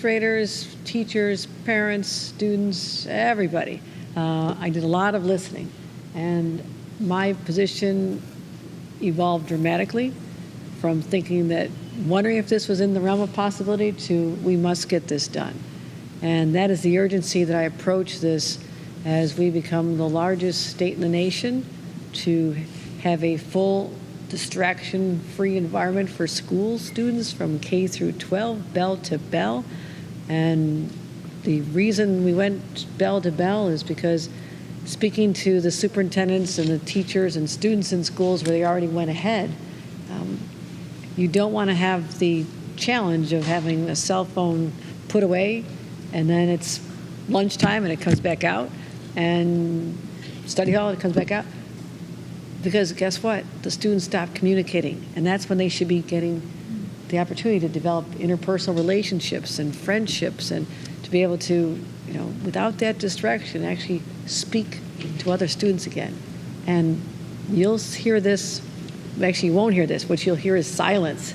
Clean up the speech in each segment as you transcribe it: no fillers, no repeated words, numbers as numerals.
administrators, teachers, parents, students, everybody. I did a lot of listening, and my position evolved dramatically from thinking that wondering if this was in the realm of possibility to we must get this done. And that is the urgency that I approach this as we become the largest state in the nation to have a full distraction-free environment for school students from K through 12, bell to bell. And the reason we went bell to bell is because speaking to the superintendents and the teachers and students in schools where they already went ahead, you don't want to have the challenge of having a cell phone put away and then it's lunchtime and it comes back out, and study hall and it comes back out. Because guess what? The students stop communicating, and that's when they should be getting the opportunity to develop interpersonal relationships and friendships, and to be able to, without that distraction, actually speak to other students again. And you'll hear this, actually you won't hear this, what you'll hear is silence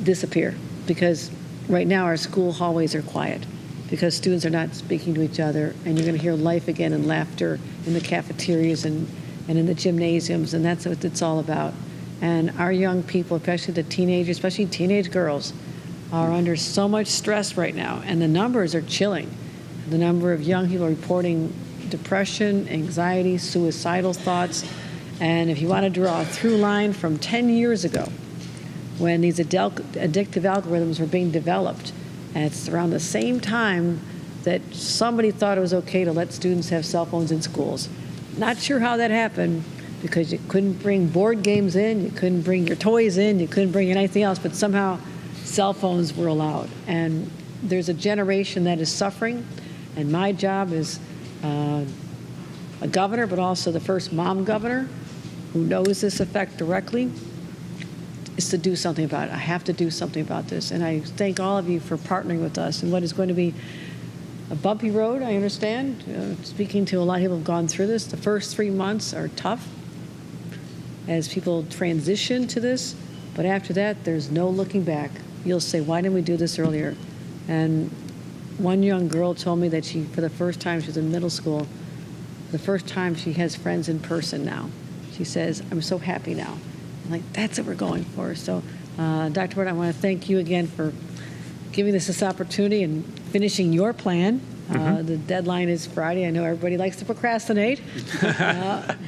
disappear, because right now our school hallways are quiet because students are not speaking to each other, and you're going to hear life again and laughter in the cafeterias and in the gymnasiums, and that's what it's all about. And our young people, especially the teenagers, especially teenage girls, are under so much stress right now, and the numbers are chilling. The number of young people reporting depression, anxiety, suicidal thoughts. And if you want to draw a through line from 10 years ago, when these addictive algorithms were being developed, and it's around the same time that somebody thought it was okay to let students have cell phones in schools. Not sure how that happened, because you couldn't bring board games in, you couldn't bring your toys in, you couldn't bring anything else, but somehow cell phones were allowed. And there's a generation that is suffering, and my job as a governor, but also the first mom governor who knows this effect directly, is to do something about it. I have to do something about this, and I thank all of you for partnering with us in what is going to be a bumpy road, I understand. Speaking to a lot of people who have gone through this, the first 3 months are tough as people transition to this, but after that, there's no looking back. You'll say, why didn't we do this earlier? And one young girl told me that she, for the first time, she was in middle school, the first time she has friends in person now. She says, I'm so happy now. I'm like, that's what we're going for. So, Dr. Ward, I want to thank you again for giving us this opportunity and finishing your plan. The deadline is Friday. I know everybody likes to procrastinate,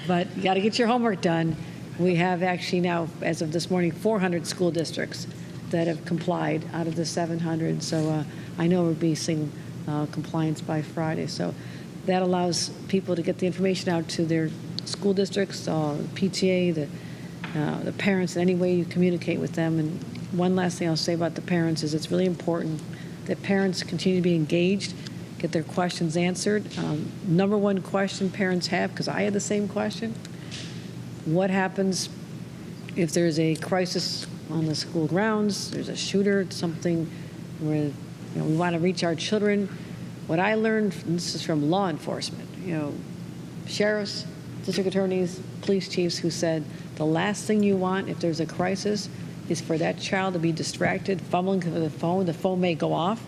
but you got to get your homework done. We have actually now, as of this morning, 400 school districts that have complied out of the 700. So I know we'll be seeing compliance by Friday. So that allows people to get the information out to their school districts, PTA, the parents, in any way you communicate with them. And one last thing I'll say about the parents is it's really important that parents continue to be engaged, get their questions answered. Number one question parents have, because I had the same question, what happens if there's a crisis on the school grounds, there's a shooter, something where we want to reach our children? What I learned, and this is from law enforcement, sheriffs, district attorneys, police chiefs, who said the last thing you want if there's a crisis is for that child to be distracted, fumbling for the phone may go off,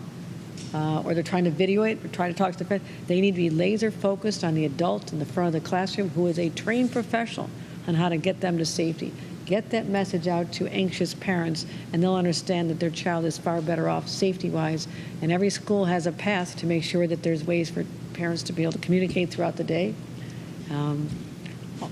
or they're trying to video it, or trying to talk to the friend. They need to be laser focused on the adult in the front of the classroom who is a trained professional on how to get them to safety. Get that message out to anxious parents, and they'll understand that their child is far better off safety-wise. And every school has a path to make sure that there's ways for parents to be able to communicate throughout the day.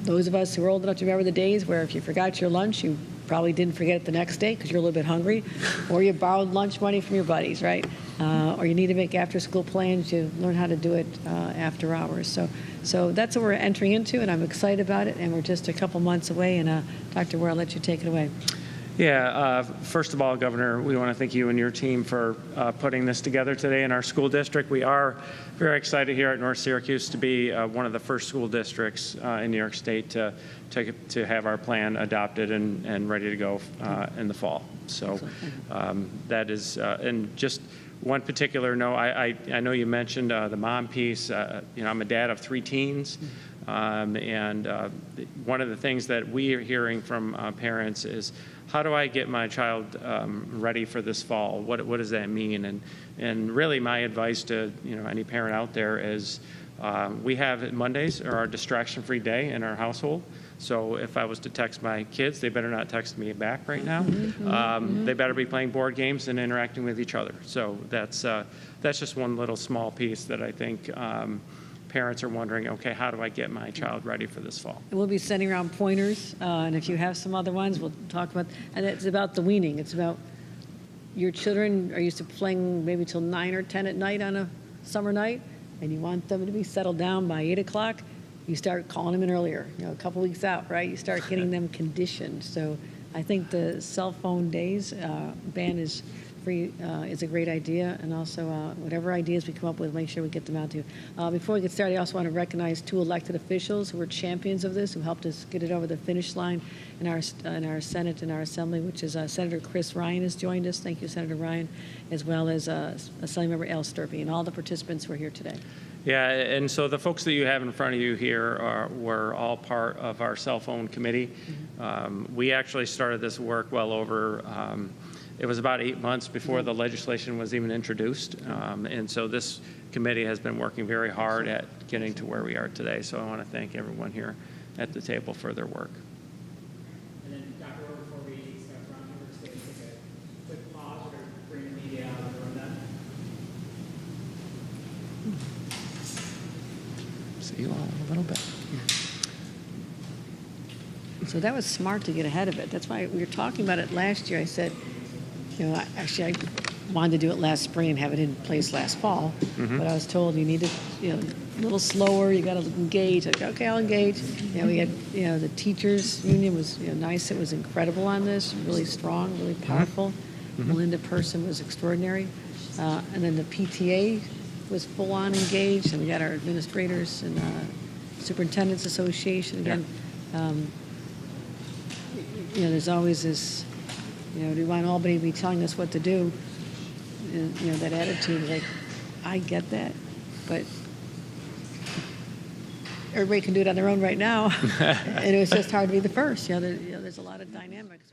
Those of us who are old enough to remember the days where if you forgot your lunch, you probably didn't forget it the next day because you're a little bit hungry, or you borrowed lunch money from your buddies, right? Or you need to make after-school plans. You learn how to do it after hours. So that's what we're entering into, and I'm excited about it, and we're just a couple months away. And Dr. Ware, I'll let you take it away. Yeah, first of all, Governor, we want to thank you and your team for putting this together today in our school district. We are very excited here at North Syracuse to be one of the first school districts in New York State to have our plan adopted and ready to go in the fall. So that is, and just one particular note, I know you mentioned the mom piece. I'm a dad of 3 teens. And one of the things that we are hearing from parents is, how do I get my child ready for this fall? What does that mean? And really, my advice to any parent out there is, we have Mondays are our distraction-free day in our household. So if I was to text my kids, they better not text me back right now. They better be playing board games and interacting with each other. So that's just one little small piece that I think parents are wondering, okay, how do I get my child ready for this fall? And we'll be sending around pointers, and if you have some other ones, we'll talk about. And it's about the weaning. It's about your children are used to playing maybe till 9 or 10 at night on a summer night, and you want them to be settled down by 8 o'clock. You start calling them in earlier, a couple weeks out, right? You start getting them conditioned. So I think the cell phone days ban is free is a great idea, and also whatever ideas we come up with, make sure we get them out to you. Before we get started, I also want to recognize 2 elected officials who were champions of this, who helped us get it over the finish line in our Senate and our Assembly, which is Senator Chris Ryan has joined us. Thank you, Senator Ryan, as well as Assemblymember Al Sturpey, and all the participants who are here today. Yeah, and so the folks that you have in front of you here were all part of our cell phone committee. We actually started this work well over, it was about 8 months before the legislation was even introduced. And so this committee has been working very hard at getting to where we are today. So I want to thank everyone here at the table for their work. And then, Dr. Orr, before we start roundtable, we're just going to take a quick pause. We're going to bring the media out of the room then. See you all in a little bit. So that was smart to get ahead of it. That's why we were talking about it last year. I said, actually, I wanted to do it last spring and have it in place last fall. But I was told you need to, a little slower. You got to engage. Like, okay, I'll engage. We had, the teachers union was nice. It was incredible on this. Really strong, really powerful. Melinda Person was extraordinary, and then the PTA was full on engaged, and we got our administrators and superintendents association again. There's always this. Do we want Albany to be telling us what to do? And, that attitude, like, I get that, but everybody can do it on their own right now. And it was just hard to be the first. There's a lot of dynamics.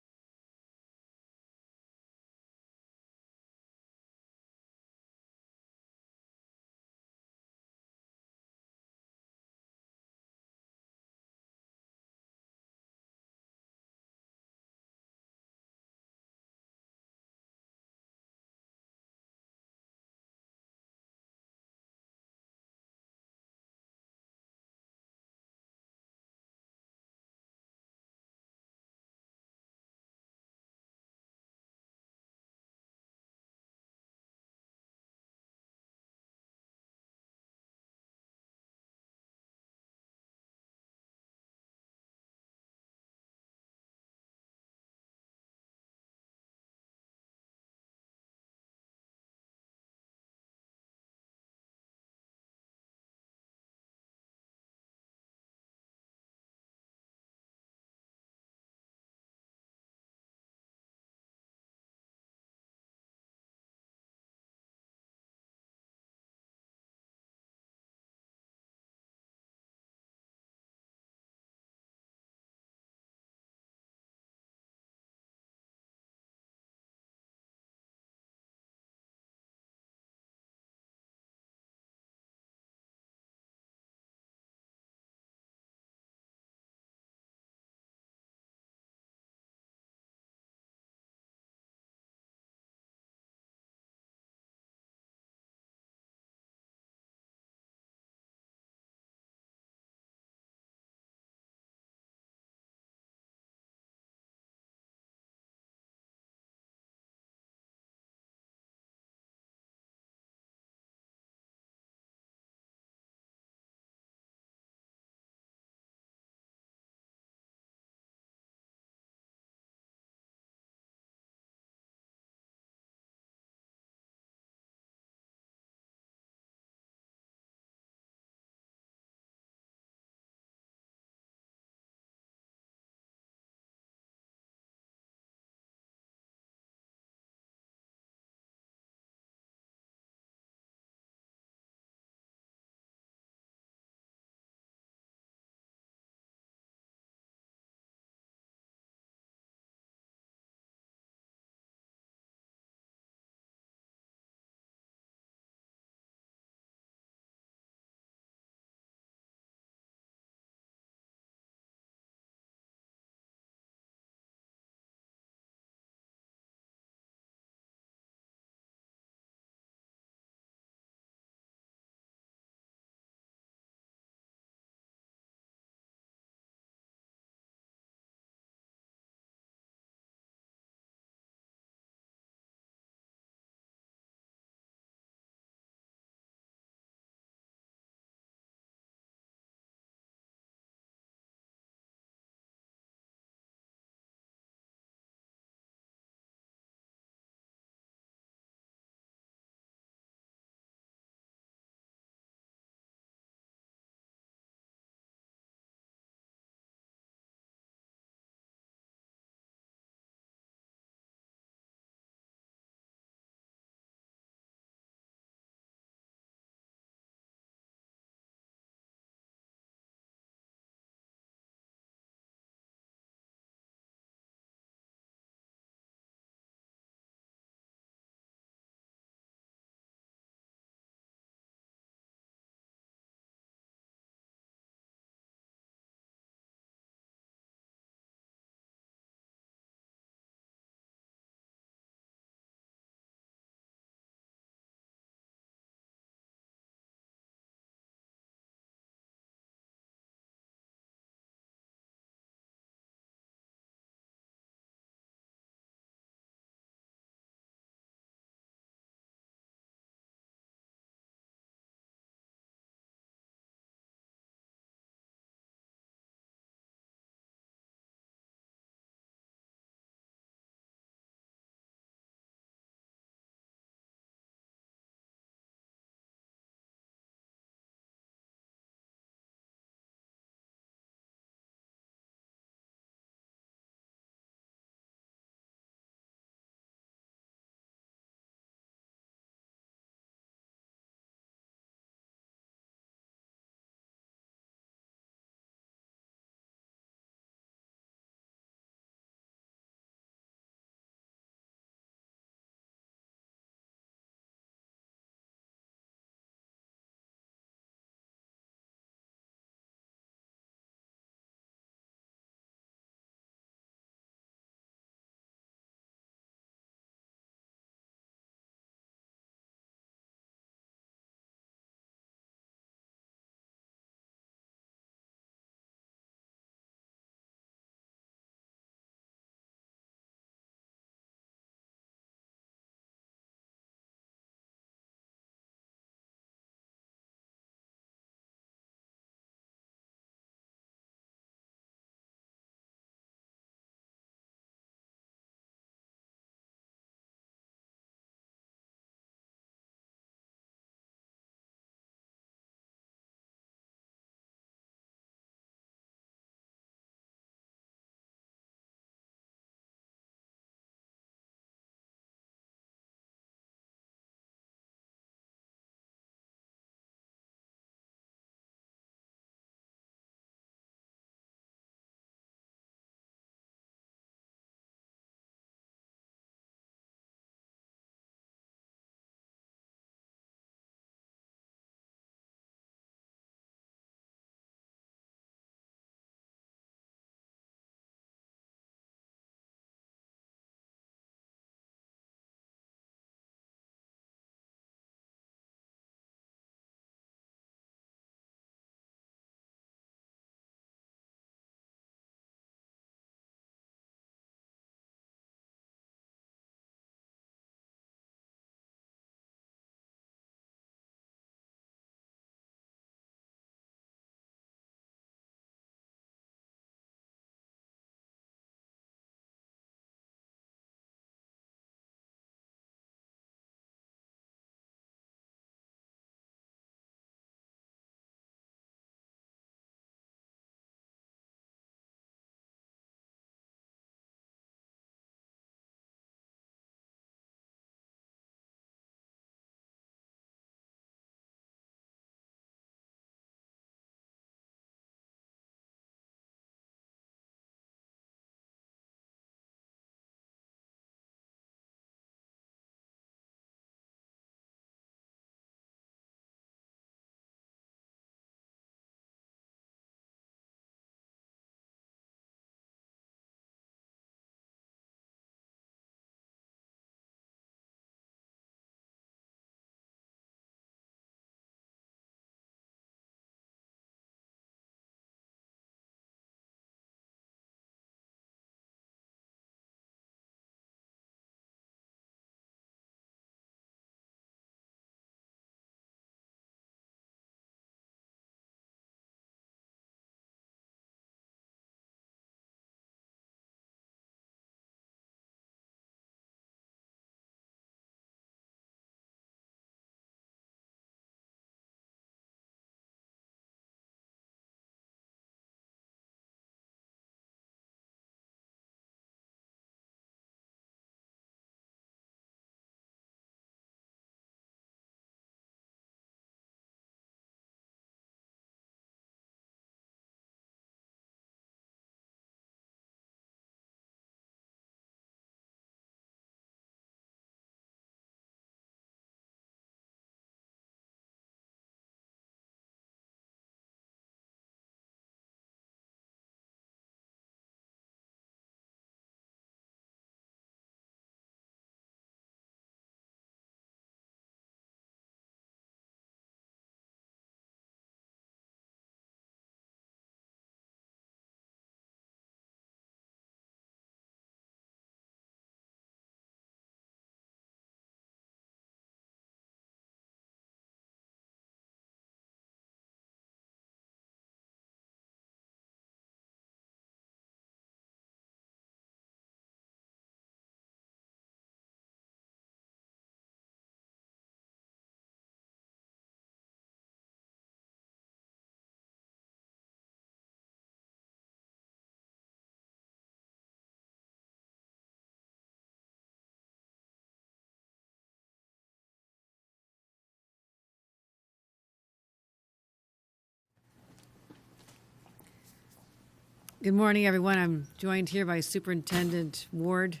Good morning, everyone. I'm joined here by Superintendent Ward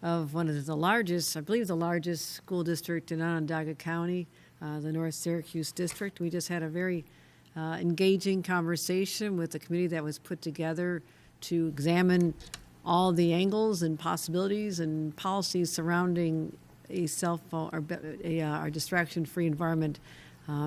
of one of the largest, I believe the largest school district in Onondaga County, the North Syracuse District. We just had a very engaging conversation with the committee that was put together to examine all the angles and possibilities and policies surrounding a cell phone or our distraction-free environment.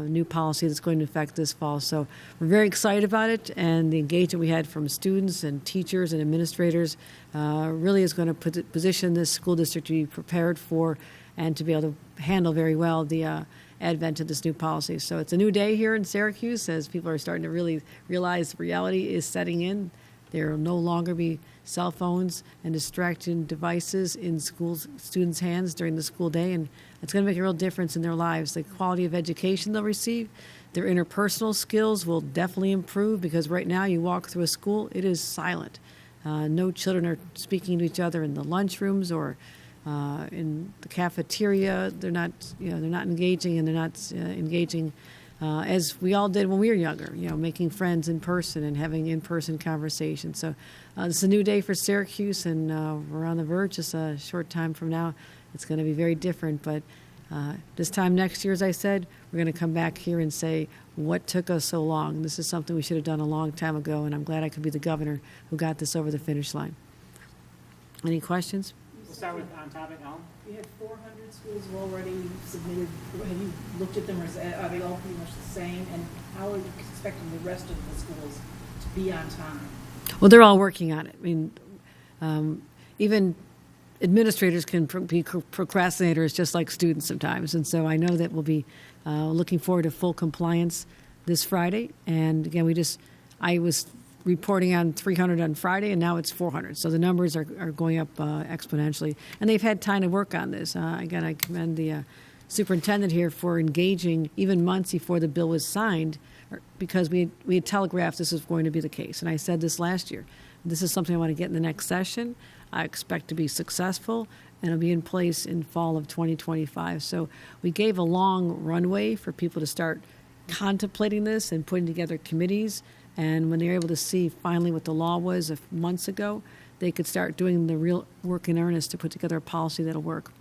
New policy that's going to affect this fall. So we're very excited about it, and the engagement we had from students and teachers and administrators really is going to position this school district to be prepared for and to be able to handle very well the advent of this new policy. So it's a new day here in Syracuse as people are starting to really realize reality is setting in. There will no longer be cell phones and distraction devices in students' hands during the school day, and it's going to make a real difference in their lives. The quality of education they'll receive, their interpersonal skills will definitely improve because right now you walk through a school, it is silent. No children are speaking to each other in the lunchrooms or in the cafeteria. They're not engaging, and they're not engaging as we all did when we were younger, making friends in person and having in-person conversations. So this is a new day for Syracuse, and we're on the verge. Just a short time from now, it's going to be very different. But this time next year, as I said, we're going to come back here and say, what took us so long? This is something we should have done a long time ago, and I'm glad I could be the governor who got this over the finish line. Any questions? We'll start with on topic, Ellen. We had 400 schools have already submitted. Have you looked at them, or are they all pretty much the same? And how are you expecting the rest of the schools to be on time? Well, they're all working on it. I mean, even administrators can be procrastinators just like students sometimes. And so I know that we'll be looking forward to full compliance this Friday. And again, I was reporting on 300 on Friday, and now it's 400. So the numbers are going up exponentially. And they've had time to work on this. Again, I commend the superintendent here for engaging even months before the bill was signed, because we had telegraphed this was going to be the case. And I said this last year. This is something I want to get in the next session. I expect to be successful, and it'll be in place in fall of 2025. So we gave a long runway for people to start contemplating this and putting together committees. And when they were able to see finally what the law was months ago, they could start doing the real work in earnest to put together a policy that'll work.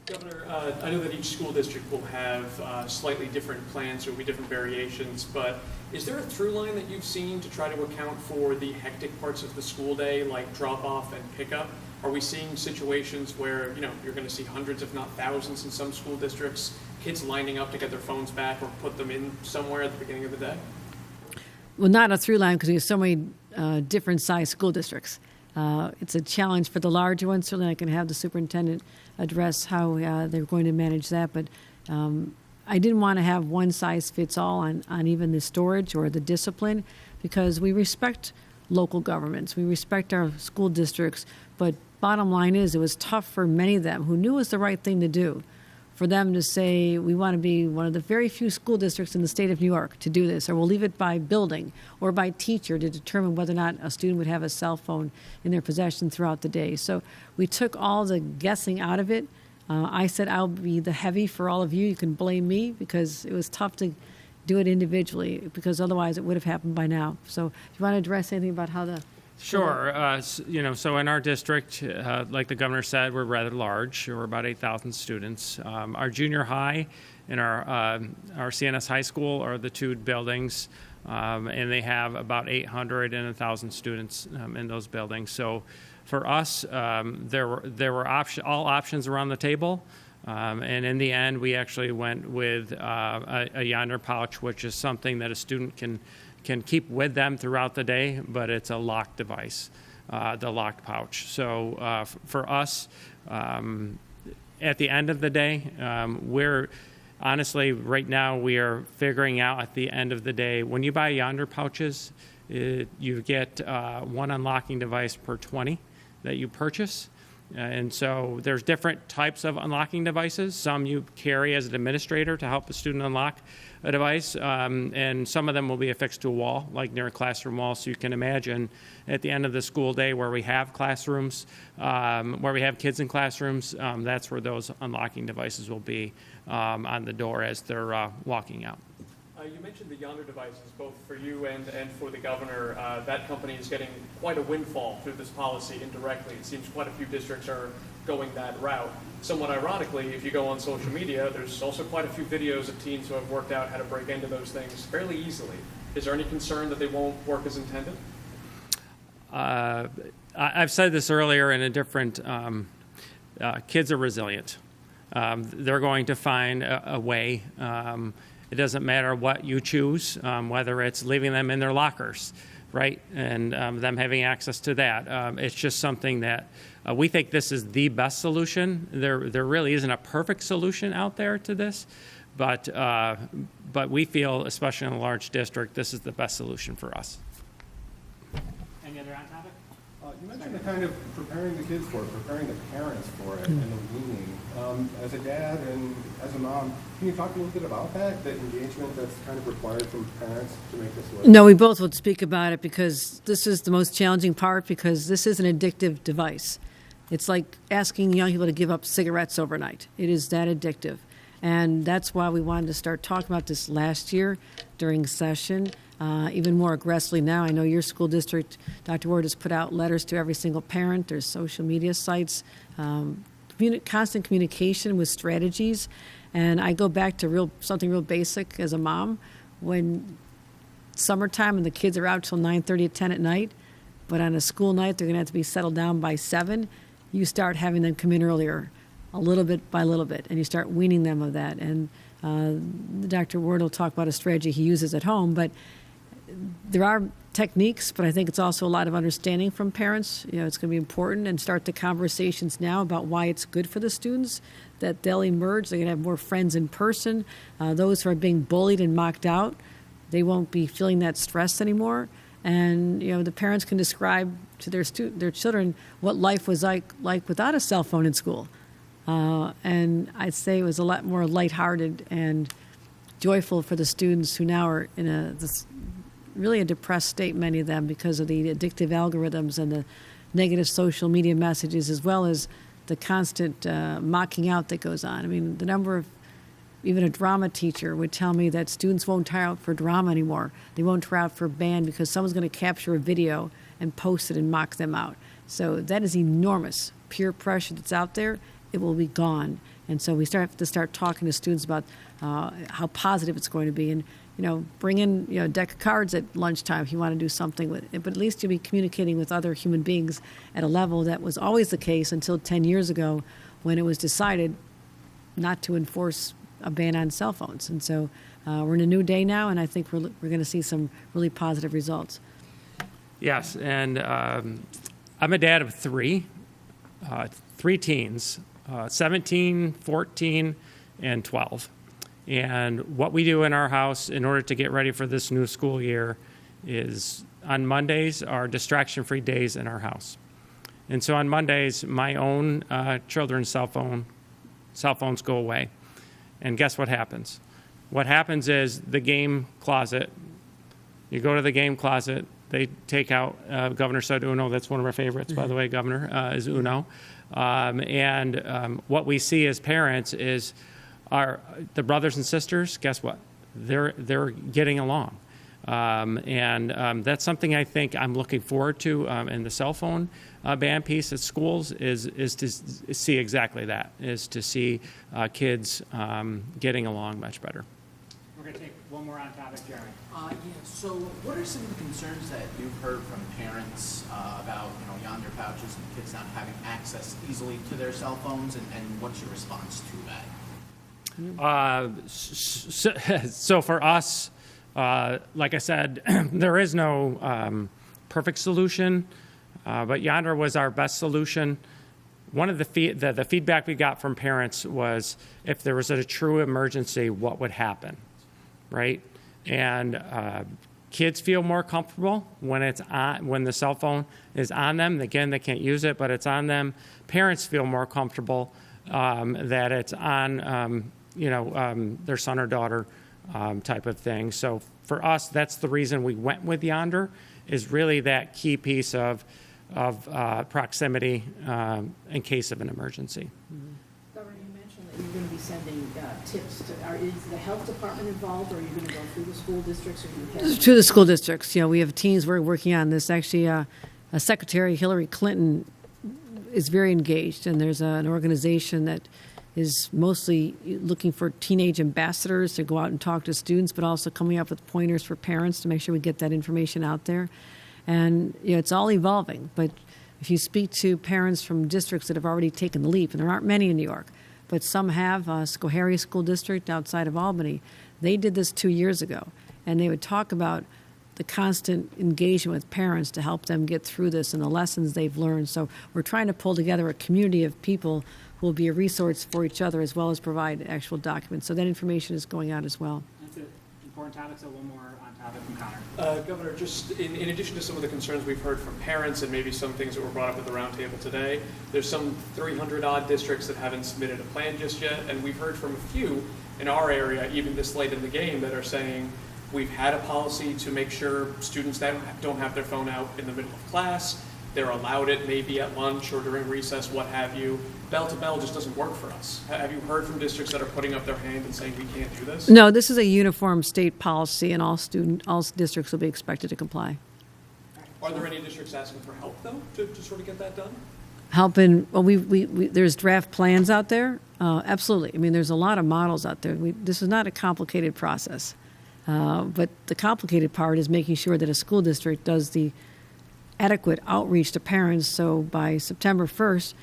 Governor, I know that each school district will have slightly different plans, there will be different variations, but is there a through line that you've seen to try to account for the hectic parts of the school day, like drop-off and pickup? Are we seeing situations where, you're going to see hundreds, if not thousands in some school districts, kids lining up to get their phones back or put them in somewhere at the beginning of the day? Well, not a through line because we have so many different size school districts. It's a challenge for the larger ones. Certainly I can have the superintendent address how they're going to manage that. But I didn't want to have one size fits all on even the storage or the discipline, because we respect local governments. We respect our school districts. But bottom line is, it was tough for many of them who knew it was the right thing to do, for them to say, we want to be one of the very few school districts in the state of New York to do this, or we'll leave it by building or by teacher to determine whether or not a student would have a cell phone in their possession throughout the day. So we took all the guessing out of it. I said I'll be the heavy for all of you. You can blame me, because it was tough to do it individually, because otherwise it would have happened by now. So do you want to address anything about how the... Sure. So in our district, like the governor said, we're rather large. We're about 8,000 students. Our junior high and our CNS high school are the two buildings, and they have about 800 and 1,000 students in those buildings. So for us, there were all options were on the table. And in the end, we actually went with a yonder pouch, which is something that a student can keep with them throughout the day, but it's a locked device, the locked pouch. So for us, at the end of the day, we're honestly, right now, we are figuring out at the end of the day, when you buy yonder pouches, you get one unlocking device per 20 that you purchase. And so there's different types of unlocking devices. Some you carry as an administrator to help the student unlock a device, and some of them will be affixed to a wall, like near a classroom wall. So you can imagine at the end of the school day where we have classrooms, where we have kids in classrooms, that's where those unlocking devices will be on the door as they're walking out. You mentioned the Yonder devices, both for you and for the governor. That company is getting quite a windfall through this policy indirectly. It seems quite a few districts are going that route. Somewhat ironically, if you go on social media, there's also quite a few videos of teens who have worked out how to break into those things fairly easily. Is there any concern that they won't work as intended? I've said this earlier in a different, kids are resilient. They're going to find a way. It doesn't matter what you choose, whether it's leaving them in their lockers, right, and them having access to that. It's just something that we think this is the best solution. There really isn't a perfect solution out there to this, but we feel, especially in a large district, this is the best solution for us. Any other on topic? You mentioned the kind of preparing the kids for it, preparing the parents for it, and the weaning. As a dad and as a mom, can you talk a little bit about that, the engagement that's kind of required from parents to make this work? No, we both would speak about it because this is the most challenging part because this is an addictive device. It's like asking young people to give up cigarettes overnight. It is that addictive. And that's why we wanted to start talking about this last year during session, even more aggressively now. I know your school district, Dr. Ward, has put out letters to every single parent. There's social media sites, constant communication with strategies. And I go back to something real basic as a mom. When summertime and the kids are out till 9:30 or 10 at night, but on a school night they're going to have to be settled down by 7, you start having them come in earlier, a little bit by little bit, and you start weaning them of that. And Dr. Ward will talk about a strategy he uses at home, but there are techniques, but I think it's also a lot of understanding from parents. You know, it's going to be important, and start the conversations now about why it's good for the students, that they'll emerge. They're going to have more friends in person. Those who are being bullied and mocked out, they won't be feeling that stress anymore. And, you know, the parents can describe to their children what life was like without a cell phone in school. And I'd say it was a lot more lighthearted and joyful for the students who now are in really a depressed state, many of them, because of the addictive algorithms and the negative social media messages, as well as the constant mocking out that goes on. I mean, the number of, even a drama teacher would tell me that students won't try out for drama anymore. They won't try out for band because someone's going to capture a video and post it and mock them out. So that is enormous peer pressure that's out there. It will be gone. And so we have to start talking to students about how positive it's going to be. And, you know, bring in, you know, a deck of cards at lunchtime if you want to do something with it. But at least you'll be communicating with other human beings at a level that was always the case until 10 years ago when it was decided not to enforce a ban on cell phones. And so we're in a new day now, and I think we're going to see some really positive results. Yes, and I'm a dad of three teens, 17, 14, and 12. And what we do in our house in order to get ready for this new school year is on Mondays are distraction-free days in our house. And so on Mondays, my own children's cell phones go away. And guess what happens? What happens is the game closet, you go to the game closet, they take out, Governor said Uno, that's one of our favorites, by the way, Governor, is Uno. What we see as parents is the brothers and sisters, guess what? They're getting along. That's something I think I'm looking forward to in the cell phone ban piece at schools is to see exactly that, is to see kids getting along much better. We're going to take one more on topic, Jeremy. So what are some of the concerns that you've heard from parents about, Yonder pouches and kids not having access easily to their cell phones, and what's your response to that? So for us, like I said, there is no perfect solution, but Yonder was our best solution. One of the feedback we got from parents was if there was a true emergency, what would happen, right? And kids feel more comfortable when it's on, when the cell phone is on them. Again, they can't use it, but it's on them. Parents feel more comfortable that it's on, their son or daughter type of thing. So for us, that's the reason we went with Yonder, is really that key piece of proximity in case of an emergency. Governor, you mentioned that you're gonna be sending tips to, is the health department involved, or are you gonna go through the school districts, or you have? To the school districts, we have teams we're working on this. Actually, Secretary Hillary Clinton is very engaged, and there's an organization that is mostly looking for teenage ambassadors to go out and talk to students, but also coming up with pointers for parents to make sure we get that information out there. And it's all evolving, but if you speak to parents from districts that have already taken the leap, and there aren't many in New York, but some have, Schoharie School District outside of Albany, they did this 2 years ago, and they would talk about the constant engagement with parents to help them get through this and the lessons they've learned. So we're trying to pull together a community of people who will be a resource for each other as well as provide actual documents. So that information is going out as well. That's an important topic, so one more on topic from Connor. Governor, just in addition to some of the concerns we've heard from parents and maybe some things that were brought up at the roundtable today, there's some 300-odd districts that haven't submitted a plan just yet, and we've heard from a few in our area, even this late in the game, that are saying, we've had a policy to make sure students that don't have their phone out in the middle of class, they're allowed it maybe at lunch or during recess, what have you. Bell to bell just doesn't work for us. Have you heard from districts that are putting up their hand and saying we can't do this? No, this is a uniform state policy, and all districts will be expected to comply. Are there any districts asking for help, though, to sort of get that done? Helping, well, there's draft plans out there. Absolutely. I mean, there's a lot of models out there. This is not a complicated process. But the complicated part is making sure that a school district does the adequate outreach to parents, so by September 1st,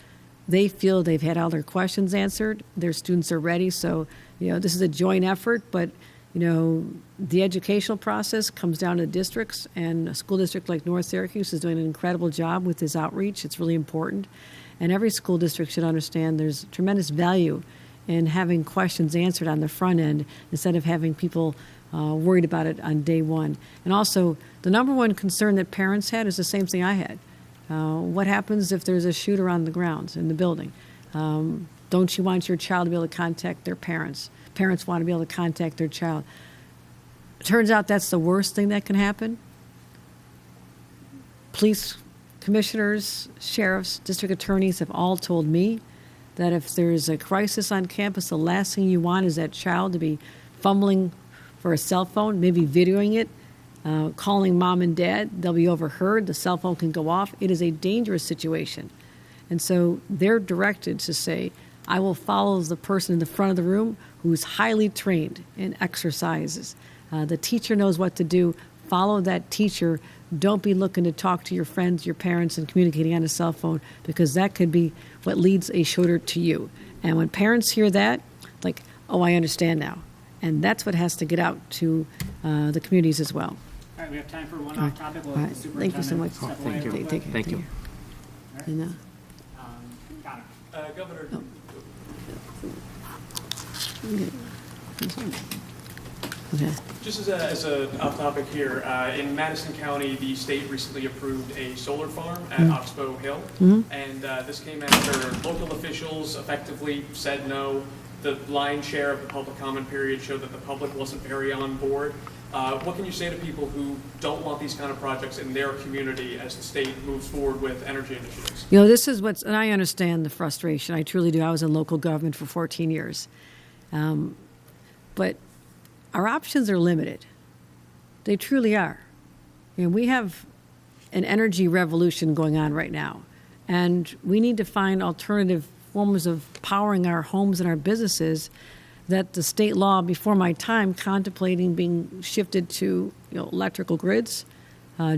they feel they've had all their questions answered, their students are ready. So, this is a joint effort, but, the educational process comes down to districts, and a school district like North Syracuse is doing an incredible job with this outreach. It's really important. And every school district should understand there's tremendous value in having questions answered on the front end instead of having people worried about it on day one. And also, the number one concern that parents had is the same thing I had. What happens if there's a shooter on the grounds in the building? Don't you want your child to be able to contact their parents? Parents want to be able to contact their child. It turns out that's the worst thing that can happen. Police commissioners, sheriffs, district attorneys have all told me that if there's a crisis on campus, the last thing you want is that child to be fumbling for a cell phone, maybe videoing it, calling mom and dad. They'll be overheard. The cell phone can go off. It is a dangerous situation. And so they're directed to say, I will follow the person in the front of the room who's highly trained in exercises. The teacher knows what to do. Follow that teacher. Don't be looking to talk to your friends, your parents, and communicating on a cell phone, because that could be what leads a shooter to you. And when parents hear that, like, oh, I understand now. And that's what has to get out to the communities as well. All right, we have time for one All off right. topic. All We'll right. let the Thank you so much. superintendent step away real quick. Thank you. And, Connor. Governor, okay. just as a off topic here, in Madison County, the state recently approved a solar farm at Oxbow Hill, and this came after local officials effectively said no. The lion's share of the public comment period showed that the public wasn't very on board. What can you say to people who don't want these kind of projects in their community as the state moves forward with energy initiatives? This is and I understand the frustration. I truly do. I was in local government for 14 years. But our options are limited. They truly are. We have an energy revolution going on right now, and we need to find alternative forms of powering our homes and our businesses that the state law before my time contemplating being shifted to electrical grids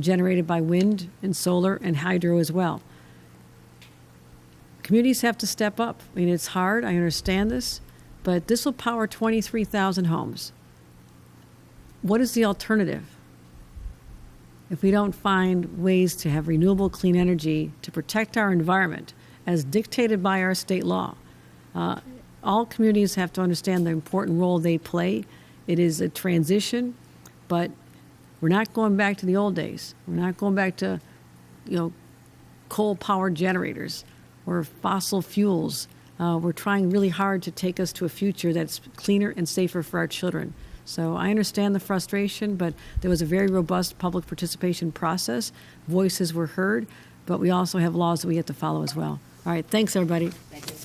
generated by wind and solar and hydro as well. Communities have to step up. It's hard, I understand this, but this will power 23,000 homes. What is the alternative? If we don't find ways to have renewable clean energy to protect our environment as dictated by our state law, all communities have to understand the important role they play. It is a transition, but we're not going back to the old days. We're not going back to, coal-powered generators or fossil fuels. We're trying really hard to take us to a future that's cleaner and safer for our children. So I understand the frustration, but there was a very robust public participation process. Voices were heard, but we also have laws that we have to follow as well. All right, thanks, everybody. Thank you.